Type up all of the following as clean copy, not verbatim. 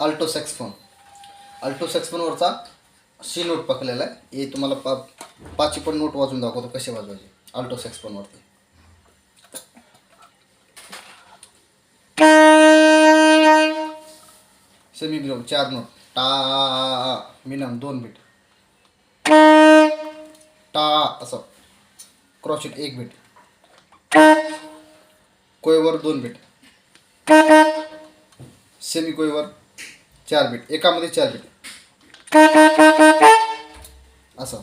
Alto सॅक्सफोन. Alto सॅक्सफोनवरचा C note पकडलेला आहे. हे तुम्हाला पाचची पण नोट वाजवून दाखवतो कसे वाजवायचे अल्टो सॅक्सफोनवरती. Semi breve 4 note. टा मिनिमम 2 बीट. टा असं. Crotchet 1 beat. Quaver 2 beat. Semi quaver 4 beat. एकामध्ये 4 बीट असं.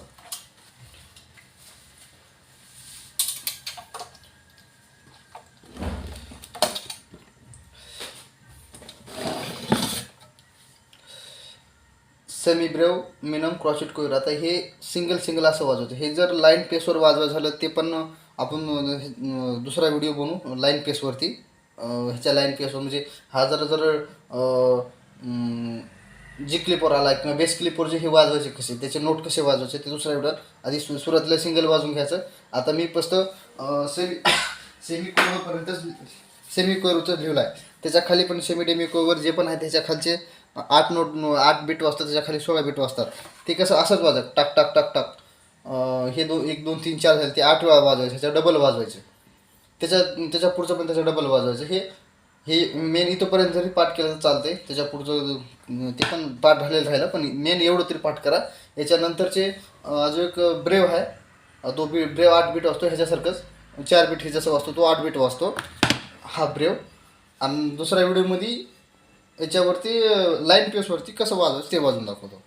सेमी ब्रेव मिनिमम क्रॉचिट कोयर. आता हे सिंगल असं वाजवतं. हे जर लाईन पेसवर वाजवायचं झालं ते पण आपण दुसरा व्हिडिओ बनवू लाईन पेसवरती. ह्याच्या लाईन पेसवर म्हणजे हा जर जी क्लिपवर आला किंवा बेस क्लिपवर जे हे वाजवायचे कसे त्याचे नोट कसे वाजवायचे ते दुसऱ्या व्हिडिओत. आधी सुरुवातीला सिंगल वाजवून घ्यायचं. आता मी फक्त सेमी कोयवरपर्यंतच सेमी कोयवरच लिहिलं आहे. त्याच्या खाली पण सेमी डेमी कोयवर जे पण आहे त्याच्या खालचे 8 बीट वाजतात. त्याच्या खाली 16 बीट वाजतात. ते कसं असंच वाजत टाक टाक टाक टाक. हे 1 2 3 4 झाले ते 8 वेळा वाजवायचे. ह्याच्या डबल वाजवायचे. त्याच्या पुढचं पण त्याचं डबल वाजवायचं. हे मेन इथंपर्यंत जरी पाठ केलं तर चालते. त्याच्या पुढचं ते पण पाठ झालेलं राहिलं पण मेन एवढं तरी पाठ करा. याच्यानंतरचे अजून एक ब्रेव आहे. तो ब्रेव 8 बीट वाजतो. ह्याच्यासारखंच 4 बीट हे जसं वाजतो तो 8 बीट वाजतो हा ब्रेव. आणि दुसऱ्या व्हिडिओमध्ये याच्यावरती लाईन पेसवरती कसं वाजवायचं ते वाजवून दाखवतो.